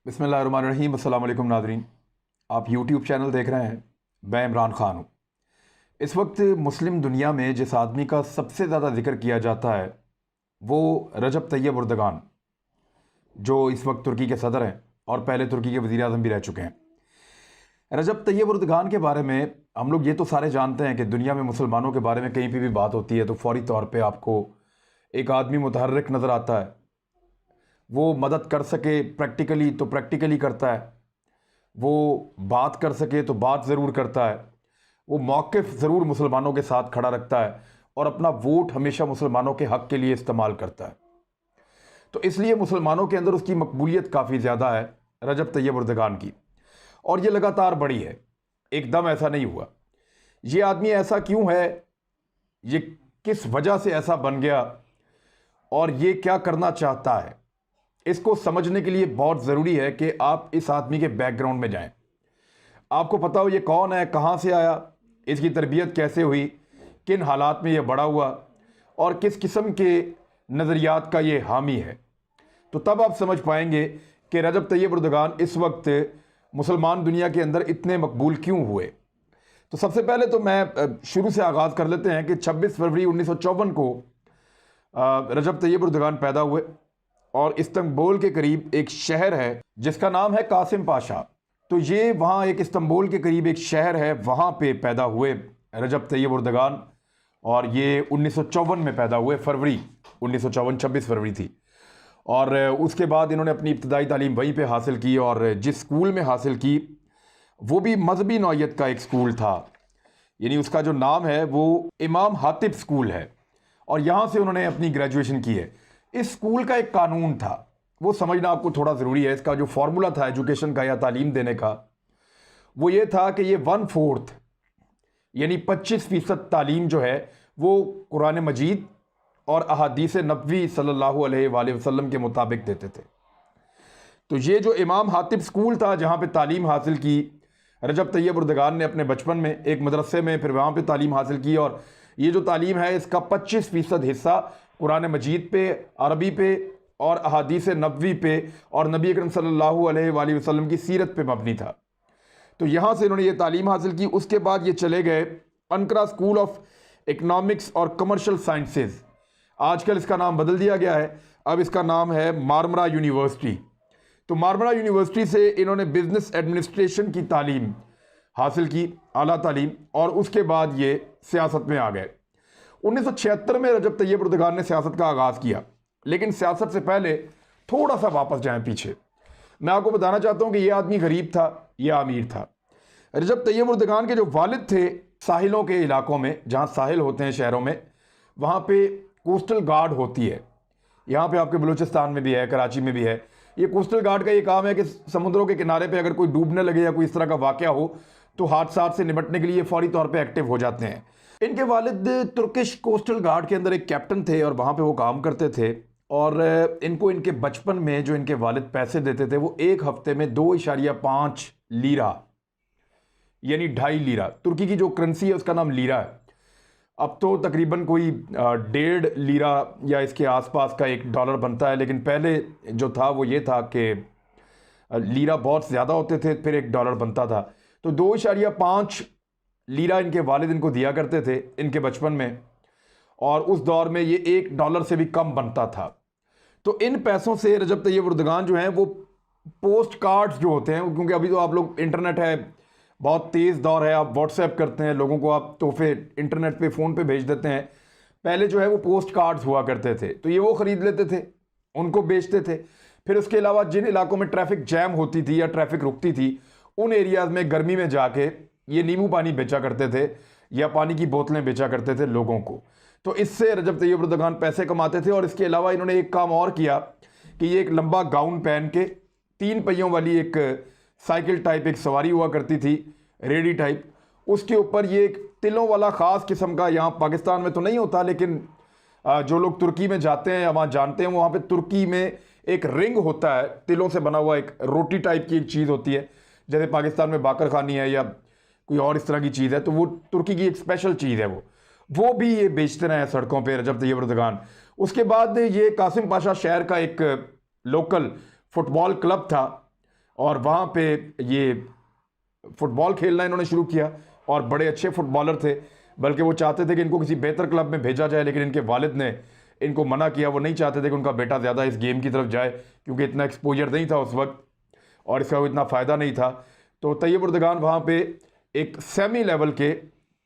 बिस्मिल्लाहिर्रहमानिर्रहीम। अस्सलाम वालेकुम नाज़रीन, आप यूट्यूब चैनल देख रहे हैं। मैं इमरान ख़ान हूँ। इस वक्त मुस्लिम दुनिया में जिस आदमी का सबसे ज़्यादा जिक्र किया जाता है वो रजब तैयब उर्दगान, जो इस वक्त तुर्की के सदर हैं और पहले तुर्की के वज़ीर आज़म भी रह चुके हैं। रजब तैयब उर्दगान के बारे में हम लोग ये तो सारे जानते हैं कि दुनिया में मुसलमानों के बारे में कहीं पर भी बात होती है तो फ़ौरी तौर पर आपको एक आदमी मुतहर्रिक नज़र आता है। वो मदद कर सके प्रैक्टिकली तो प्रैक्टिकली करता है, वो बात कर सके तो बात ज़रूर करता है, वो मौक़िफ़ ज़रूर मुसलमानों के साथ खड़ा रखता है और अपना वोट हमेशा मुसलमानों के हक़ के लिए इस्तेमाल करता है। तो इसलिए मुसलमानों के अंदर उसकी मकबूलियत काफ़ी ज़्यादा है रजब तैयब उर्दगान की, और ये लगातार बढ़ी है, एकदम ऐसा नहीं हुआ। ये आदमी ऐसा क्यों है, ये किस वजह से ऐसा बन गया और ये क्या करना चाहता है, इसको समझने के लिए बहुत ज़रूरी है कि आप इस आदमी के बैकग्राउंड में जाएं। आपको पता हो ये कौन है, कहाँ से आया, इसकी तरबियत कैसे हुई, किन हालात में ये बड़ा हुआ और किस किस्म के नज़रियात का ये हामी है। तो तब आप समझ पाएंगे कि रजब तैयब उर्दगान इस वक्त मुसलमान दुनिया के अंदर इतने मकबूल क्यों हुए। तो सबसे पहले तो मैं शुरू से आगाज़ कर लेते हैं कि 26 फरवरी 1954 को रजब तैयब उर्दगान पैदा हुए और इस्तंबुल के करीब एक शहर है जिसका नाम है कासिम पाशा। तो ये वहाँ एक इस्तंबुल के करीब एक शहर है, वहाँ पे पैदा हुए रजब तैयब उर्दगान, और ये 1954 में पैदा हुए, फरवरी 1954, 26 फरवरी थी। और उसके बाद इन्होंने अपनी इब्तदाई तालीम वहीं पे हासिल की, और जिस स्कूल में हासिल की वो भी मजहबी नौइयत का एक स्कूल था, यानी उसका जो नाम है वो इमाम हातिब स्कूल है, और यहाँ से उन्होंने अपनी ग्रेजुएशन की है। इस स्कूल का एक कानून था, वो समझना आपको थोड़ा ज़रूरी है। इसका जो फार्मूला था एजुकेशन का या तालीम देने का, वो ये था कि ये 1/4 यानी 25% तालीम जो है वो कुरान मजीद और अहादीस नबवी सल्लल्लाहु अलैहि वसल्लम के मुताबिक देते थे। तो ये जो इमाम हातिब स्कूल था जहाँ पे तालीम हासिल की रजब तैयब उर्दगान ने अपने बचपन में एक मदरसे में, फिर वहाँ पे तालीम हासिल की, और ये जो तालीम है इसका 25% हिस्सा कुरान मजीद पे, अरबी पे और अहादीस नबवी पे और नबी अकरम सल्लल्लाहु अलैहि वसल्लम की सीरत पे मबनी था। तो यहाँ से इन्होंने ये तालीम हासिल की। उसके बाद ये चले गए अनकरा स्कूल ऑफ इकनॉमिक्स और कमर्शियल साइंसेज, आजकल इसका नाम बदल दिया गया है, अब इसका नाम है मारमरा यूनिवर्सिटी। तो मारमरा यूनिवर्सिटी से इन्होंने बिजनेस एडमिनिस्ट्रेशन की तालीम हासिल की, आला तालीम, और उसके बाद ये सियासत में आ गए। 1976 में रजब तैयब उर्दगान ने सियासत का आगाज़ किया, लेकिन सियासत से पहले थोड़ा सा वापस जाएं पीछे। मैं आपको बताना चाहता हूं कि यह आदमी गरीब था या अमीर था। रजब तैयब उर्दगान के जो वालिद थे, साहिलों के इलाकों में, जहां साहिल होते हैं शहरों में, वहां पे कोस्टल गार्ड होती है। यहाँ पे आपके बलूचिस्तान में भी है, कराची में भी है। ये कोस्टल गार्ड का ये काम है कि समुद्रों के किनारे पे अगर कोई डूबने लगे या कोई इस तरह का वाकया हो तो हादसात से निपटने के लिए फौरी तौर पे एक्टिव हो जाते हैं। इनके वालिद तुर्किश कोस्टल गार्ड के अंदर एक कैप्टन थे और वहाँ पे वो काम करते थे, और इनको इनके बचपन में जो इनके वालिद पैसे देते थे वो एक हफ्ते में 2.5 लीरा यानी 2.5 लीरा, तुर्की की जो करेंसी है उसका नाम लीरा है। अब तो तकरीबन कोई 1.5 लीरा या इसके आसपास का $1 बनता है, लेकिन पहले जो था वो ये था कि लीरा बहुत ज़्यादा होते थे, फिर $1 बनता था। तो 2.5 लीरा इनके वालिद इनको दिया करते थे इनके बचपन में, और उस दौर में ये $1 से भी कम बनता था। तो इन पैसों से रजब तैयब उर्दगान जो हैं वो पोस्ट कार्ड्स जो होते हैं, क्योंकि अभी तो आप लोग इंटरनेट है, बहुत तेज़ दौर है, आप व्हाट्सएप करते हैं, लोगों को आप तोहफे इंटरनेट पे फ़ोन पे भेज देते हैं। पहले जो है वो पोस्ट कार्ड्स हुआ करते थे, तो ये वो ख़रीद लेते थे, उनको बेचते थे। फिर उसके अलावा जिन इलाकों में ट्रैफिक जैम होती थी या ट्रैफिक रुकती थी, उन एरियाज़ में गर्मी में जाके ये नींबू पानी बेचा करते थे या पानी की बोतलें बेचा करते थे लोगों को। तो इससे रजब तैयब उर्दगान पैसे कमाते थे। और इसके अलावा इन्होंने एक काम और किया कि ये एक लंबा गाउन पहन के 3 पहियों वाली एक साइकिल टाइप एक सवारी हुआ करती थी, रेडी टाइप, उसके ऊपर ये एक तिलों वाला ख़ास किस्म का, यहाँ पाकिस्तान में तो नहीं होता लेकिन जो लोग तुर्की में जाते हैं या वहाँ जानते हैं, वहाँ पे तुर्की में एक रिंग होता है, तिलों से बना हुआ एक रोटी टाइप की एक चीज़ होती है, जैसे पाकिस्तान में बाकर खानी है या कोई और इस तरह की चीज़ है, तो वो तुर्की की एक स्पेशल चीज़ है, वो भी ये बेचते रहे सड़कों पे रजब तैयब उर्दगान। उसके बाद ये कासिम पाशा शहर का एक लोकल फुटबॉल क्लब था, और वहाँ पे ये फुटबॉल खेलना इन्होंने शुरू किया और बड़े अच्छे फुटबॉलर थे, बल्कि वो चाहते थे कि इनको किसी बेहतर क्लब में भेजा जाए, लेकिन इनके वालिद ने इनको मना किया। वो नहीं चाहते थे कि उनका बेटा ज़्यादा इस गेम की तरफ जाए, क्योंकि इतना एक्सपोजर नहीं था उस वक्त और इसका इतना फ़ायदा नहीं था। तो तैयब उर्दगान वहाँ पे एक सेमी लेवल के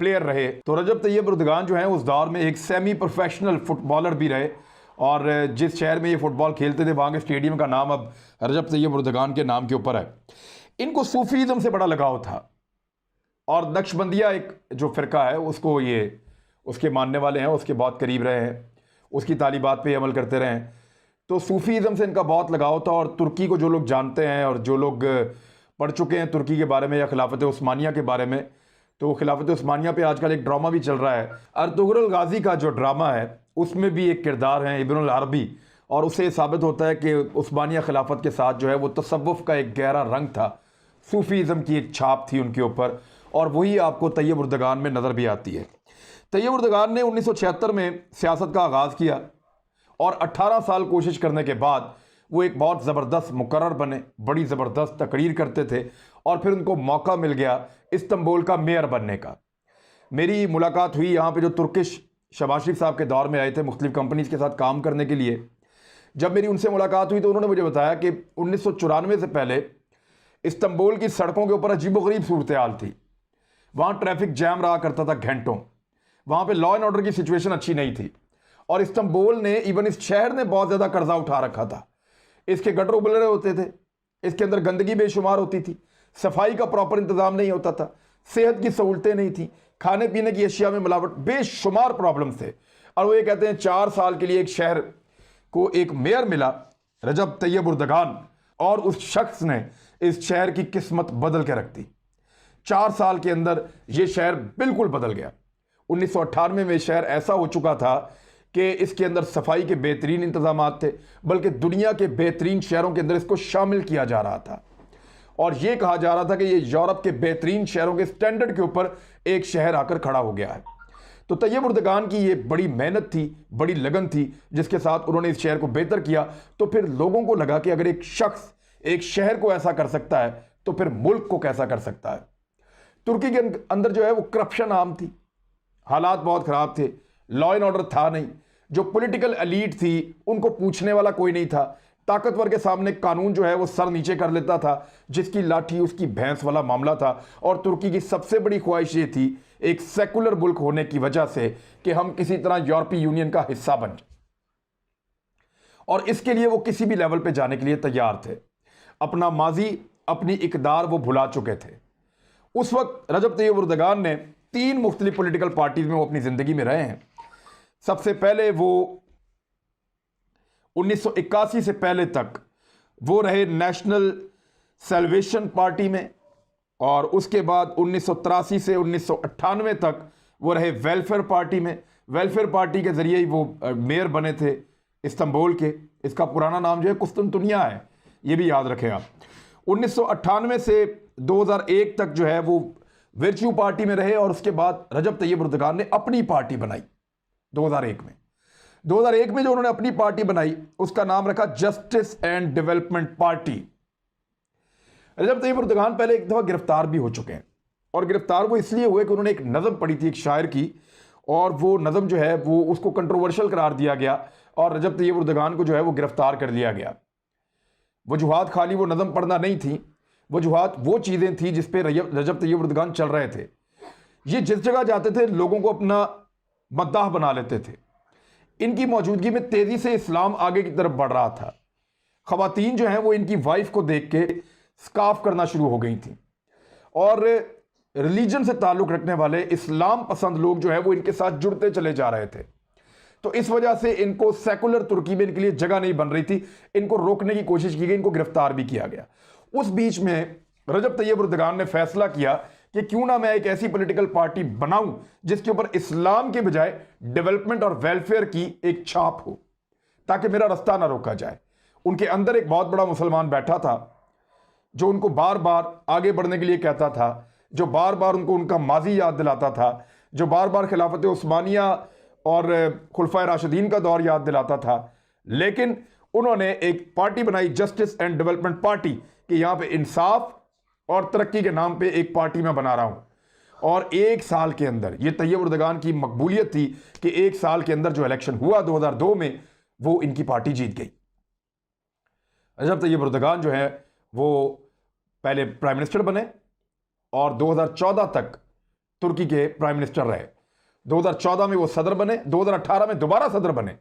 प्लेयर रहे। तो रजब तैयब उर्दगान जो है उस दौर में एक सेमी प्रोफेशनल फुटबॉलर भी रहे, और जिस शहर में ये फुटबॉल खेलते थे वहाँ के स्टेडियम का नाम अब रजब तैयब उर्दगान के नाम के ऊपर है। इनको सूफीज़म से बड़ा लगाव था, और नक्शबंदिया एक जो फ़िरका है उसको ये उसके मानने वाले हैं, उसके बहुत करीब रहे हैं, उसकी तालीबात पे अमल करते रहे हैं। तो सूफीज़म से इनका बहुत लगाव था। और तुर्की को जो लोग जानते हैं और जो लोग पढ़ चुके हैं तुर्की के बारे में या खिलाफत उस्मानिया के बारे में, तो खिलाफत उस्मानिया पे आजकल एक ड्रामा भी चल रहा है। अर्तुगरुल गाजी का जो ड्रामा है उसमें भी एक किरदार है इब्नुल अरबी, और उससे साबित होता है कि उस्मानिया खिलाफत के साथ जो है वो तसव्वुफ़ का एक गहरा रंग था, सूफीज़म की एक छाप थी उनके ऊपर, और वही आपको तैयब उर्दगान में नज़र भी आती है। तैयब उर्दगान ने 1976 में सियासत का आगाज़ किया, और 18 साल कोशिश करने के बाद वो एक बहुत ज़बरदस्त मुकर्रर बने, बड़ी ज़बरदस्त तकरीर करते थे, और फिर उनको मौका मिल गया इस्तांबुल का मेयर बनने का। मेरी मुलाकात हुई यहाँ पे जो तुर्किश शहबाज शरीफ साहब के दौर में आए थे मुख्तलिफ कंपनीज़ के साथ काम करने के लिए। जब मेरी उनसे मुलाकात हुई तो उन्होंने मुझे बताया कि 1994 से पहले इस्तांबुल की सड़कों के ऊपर अजीबोगरीब सूरत हाल थी। वहाँ ट्रैफिक जैम रहा करता था घंटों, वहाँ पे लॉ एंड ऑर्डर की सिचुएशन अच्छी नहीं थी, और इस्तांबुल ने, इवन इस शहर ने बहुत ज़्यादा कर्जा उठा रखा था। इसके गटर उबल रहे होते थे, इसके अंदर गंदगी बेशुमार होती थी, सफाई का प्रॉपर इंतज़ाम नहीं होता था, सेहत की सहूलतें नहीं थी, खाने पीने की अशिया में मिलावट, बेशुमार प्रॉब्लम थे। और वो ये कहते हैं 4 साल के लिए एक शहर को एक मेयर मिला, रजब तैयब उर्दगान, और उस शख्स ने इस शहर की किस्मत बदल के रख दी। 4 साल के अंदर ये शहर बिल्कुल बदल गया। 1998 में शहर ऐसा हो चुका था कि इसके अंदर सफाई के बेहतरीन इंतजाम थे, बल्कि दुनिया के बेहतरीन शहरों के अंदर इसको शामिल किया जा रहा था, और यह कहा जा रहा था कि ये यूरोप के बेहतरीन शहरों के स्टैंडर्ड के ऊपर एक शहर आकर खड़ा हो गया है। तो तैयब उर्दगान की ये बड़ी मेहनत थी, बड़ी लगन थी, जिसके साथ उन्होंने इस शहर को बेहतर किया। तो फिर लोगों को लगा कि अगर एक शख्स एक शहर को ऐसा कर सकता है तो फिर मुल्क को कैसा कर सकता है। तुर्की के अंदर जो है वो करप्शन आम थी, हालात बहुत ख़राब थे, लॉ एंड ऑर्डर था नहीं, जो पॉलिटिकल एलीट थी उनको पूछने वाला कोई नहीं था, ताकतवर के सामने कानून जो है वो सर नीचे कर लेता था, जिसकी लाठी उसकी भैंस वाला मामला था। और तुर्की की सबसे बड़ी ख्वाहिश ये थी, एक सेकुलर मुल्क होने की वजह से, कि हम किसी तरह यूरोपीय यूनियन का हिस्सा बन जाए, और इसके लिए वो किसी भी लेवल पे जाने के लिए तैयार थे। अपना माजी, अपनी इकदार वो भुला चुके थे। उस वक्त रजब तैयब उर्दगान ने 3 मुख्तलिफ पॉलिटिकल पार्टीज में वो अपनी ज़िंदगी में रहे हैं। सबसे पहले वो 1981 से पहले तक वो रहे नेशनल सैल्वेशन पार्टी में, और उसके बाद 1983 से 1998 तक वो रहे वेलफेयर पार्टी में। वेलफेयर पार्टी के ज़रिए ही वो मेयर बने थे इस्तांबुल के। इसका पुराना नाम जो है कुस्तुनतुनिया है, ये भी याद रखें आप। 1998 से 2001 तक जो है वो वर्च्यू पार्टी में रहे, और उसके बाद रजब तैयब उर्दगान ने अपनी पार्टी बनाई 2001 में। 2001 में जो उन्होंने अपनी पार्टी बनाई उसका नाम रखा जस्टिस एंड डेवलपमेंट पार्टी। रजब तैयब उर्दगान पहले एक दफ़ा गिरफ्तार भी हो चुके हैं, और गिरफ्तार वो इसलिए हुए कि उन्होंने एक नज़म पढ़ी थी एक शायर की, और वो नज़म जो है वो उसको कंट्रोवर्शियल करार दिया गया, और रजब तैयब उर्दगान को जो है वो गिरफ्तार कर लिया गया। वजूहात खाली वो नज़म पढ़ना नहीं थी, वजूहात वो चीज़ें थी जिस पे रजब तैयब उर्दगान चल रहे थे। ये जिस जगह जाते थे लोगों को अपना मद्दाह बना लेते थे। इनकी मौजूदगी में तेज़ी से इस्लाम आगे की तरफ बढ़ रहा था। ख़वातीन जो हैं वो इनकी वाइफ को देख के स्काफ करना शुरू हो गई थी, और रिलीजन से ताल्लुक़ रखने वाले इस्लाम पसंद लोग जो है वो इनके साथ जुड़ते चले जा रहे थे। तो इस वजह से इनको सेकुलर तुर्की में इनके लिए जगह नहीं बन रही थी, इनको रोकने की कोशिश की गई, इनको गिरफ्तार भी किया गया। उस बीच में रजब तैयब उर्दगान ने फैसला किया कि क्यों ना मैं एक ऐसी पॉलिटिकल पार्टी बनाऊं जिसके ऊपर इस्लाम के बजाय डेवलपमेंट और वेलफेयर की एक छाप हो, ताकि मेरा रास्ता ना रोका जाए। उनके अंदर एक बहुत बड़ा मुसलमान बैठा था जो उनको बार बार आगे बढ़ने के लिए कहता था, जो बार बार उनको उनका माजी याद दिलाता था, जो बार बार खिलाफत उस्मानिया और खुलफाए राशिदीन का दौर याद दिलाता था। लेकिन उन्होंने एक पार्टी बनाई जस्टिस एंड डेवलपमेंट पार्टी, कि यहाँ पे इंसाफ और तरक्की के नाम पे एक पार्टी मैं बना रहा हूँ। और एक साल के अंदर ये तैयब उर्दगान की मकबूलियत थी कि एक साल के अंदर जो इलेक्शन हुआ 2002 में, वो इनकी पार्टी जीत गई। रजब तैयब उर्दगान जो है वो पहले प्राइम मिनिस्टर बने और 2014 तक तुर्की के प्राइम मिनिस्टर रहे। 2014 में वो सदर बने, 2018 में दोबारा सदर बने।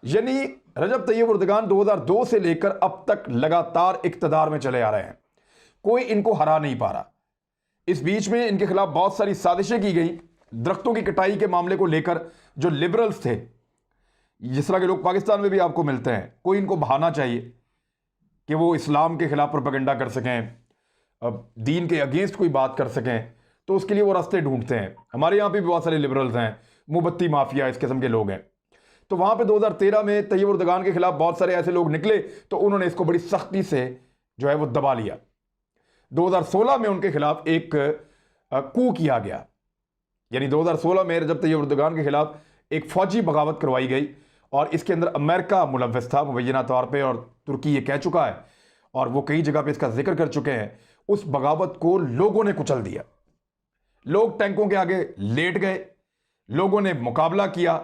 यानी रजब तैयब उर्दगान 2002 से लेकर अब तक लगातार इक्तदार में चले आ रहे हैं, कोई इनको हरा नहीं पा रहा। इस बीच में इनके खिलाफ बहुत सारी साजिशें की गई। दरख्तों की कटाई के मामले को लेकर जो लिबरल्स थे, जिस तरह के लोग पाकिस्तान में भी आपको मिलते हैं, कोई इनको बहाना चाहिए कि वो इस्लाम के खिलाफ प्रोपेगेंडा कर सकें, दीन के अगेंस्ट कोई बात कर सकें, तो उसके लिए वो रास्ते ढूंढते हैं। हमारे यहाँ पे भी बहुत सारे लिबरल्स हैं, मुबत्ती माफिया इस किस्म के लोग हैं। तो वहाँ पे 2013 में तैयब उर्दगान के खिलाफ बहुत सारे ऐसे लोग निकले, तो उन्होंने इसको बड़ी सख्ती से जो है वो दबा लिया। 2016 में उनके खिलाफ एक कू किया गया, यानी 2016 में रजब तैयब उर्दगान के खिलाफ एक फौजी बगावत करवाई गई और इसके अंदर अमेरिका मुलव्वस था मुबैना तौर पे, और तुर्की ये कह चुका है और वो कई जगह पे इसका जिक्र कर चुके हैं। उस बगावत को लोगों ने कुचल दिया, लोग टैंकों के आगे लेट गए, लोगों ने मुकाबला किया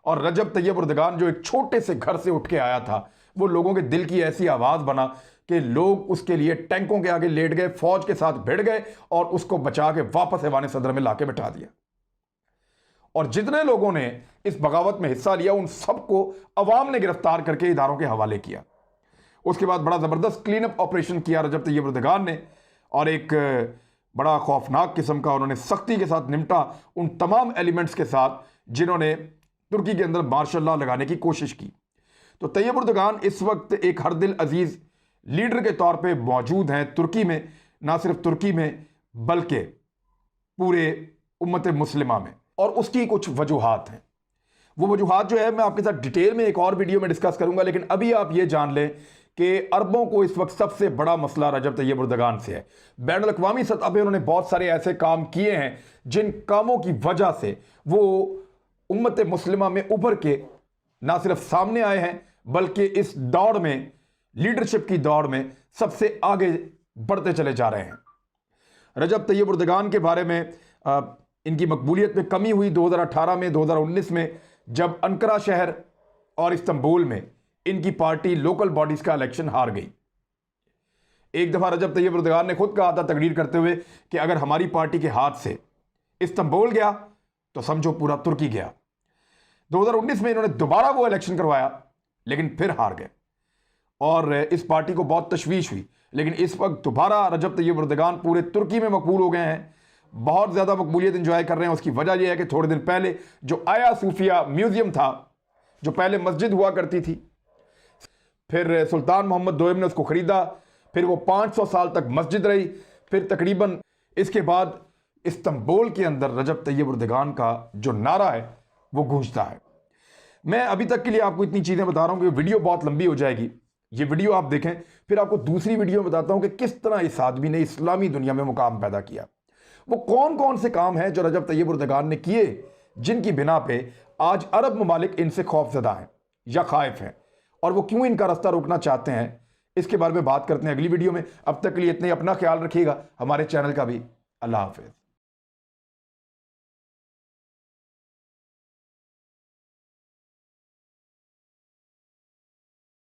और रजब तैयब उर्दगान जो एक छोटे से घर से उठ के आया था, वो लोगों के दिल की ऐसी आवाज बना कि लोग उसके लिए टैंकों के आगे लेट गए, फौज के साथ भिड़ गए और उसको बचा के वापस ऐवान सदर में लाके बिठा दिया। और जितने लोगों ने इस बगावत में हिस्सा लिया उन सबको अवाम ने गिरफ्तार करके इदारों के हवाले किया। उसके बाद बड़ा जबरदस्त क्लीन अप ऑपरेशन किया रजब तैयब उर्दगान ने और एक बड़ा खौफनाक किस्म का उन्होंने सख्ती के साथ निपटा उन तमाम एलिमेंट्स के साथ जिन्होंने तुर्की के अंदर मार्शल लॉ लगाने की कोशिश की। तो तैयब उर्दगान इस वक्त एक हर दिल अजीज लीडर के तौर पे मौजूद हैं तुर्की में, ना सिर्फ तुर्की में बल्कि पूरे उम्मत मुस्लिमा में। और उसकी कुछ वजूहात हैं। वो वजूहात जो है मैं आपके साथ डिटेल में एक और वीडियो में डिस्कस करूंगा, लेकिन अभी आप ये जान लें कि अरबों को इस वक्त सबसे बड़ा मसला रजब तैयब उर्दगान से है। बैनुल अक़वामी सतह पे उन्होंने बहुत सारे ऐसे काम किए हैं जिन कामों की वजह से वो उम्मत मुस्लिमा में उभर के ना सिर्फ सामने आए हैं बल्कि इस दौड़ में, लीडरशिप की दौड़ में सबसे आगे बढ़ते चले जा रहे हैं। रजब तैयब उर्दगान के बारे में इनकी मकबूलियत में कमी हुई 2018 में, 2019 में, जब अंकारा शहर और इस्तांबुल में इनकी पार्टी लोकल बॉडीज का इलेक्शन हार गई। एक दफा रजब तैयब उर्दगान ने खुद कहा था तकरीर करते हुए कि अगर हमारी पार्टी के हाथ से इस्तांबुल गया तो समझो पूरा तुर्की गया। 2019 में इन्होंने दोबारा वो इलेक्शन करवाया लेकिन फिर हार गए और इस पार्टी को बहुत तशवीश हुई। लेकिन इस वक्त दोबारा रजब तैयब उर्दगान पूरे तुर्की में मकबूल हो गए हैं, बहुत ज़्यादा मकबूलियत एंजॉय कर रहे हैं। उसकी वजह यह है कि थोड़े दिन पहले जो आया सूफिया म्यूजियम था, जो पहले मस्जिद हुआ करती थी, फिर सुल्तान मोहम्मद दोयम ने उसको ख़रीदा, फिर वो 500 साल तक मस्जिद रही, फिर तकरीबन इसके बाद इस्तांबुल के अंदर रजब तैयब उर्दगान का जो नारा है वो गूंजता है। मैं अभी तक के लिए आपको इतनी चीज़ें बता रहा हूँ कि वीडियो बहुत लंबी हो जाएगी। ये वीडियो आप देखें, फिर आपको दूसरी वीडियो में बताता हूँ कि किस तरह इस आदमी ने इस्लामी दुनिया में मुकाम पैदा किया। वो कौन कौन से काम हैं जो रजब तैयब उर्दगान ने किए जिनकी बिना पे आज अरब ममालिक इनसे खौफजदा हैं या खाइफ हैं, और वो क्यों इनका रास्ता रोकना चाहते हैं, इसके बारे में बात करते हैं अगली वीडियो में। अब तक के लिए इतने, अपना ख्याल रखिएगा, हमारे चैनल का भी। अल्लाह हाफिज़।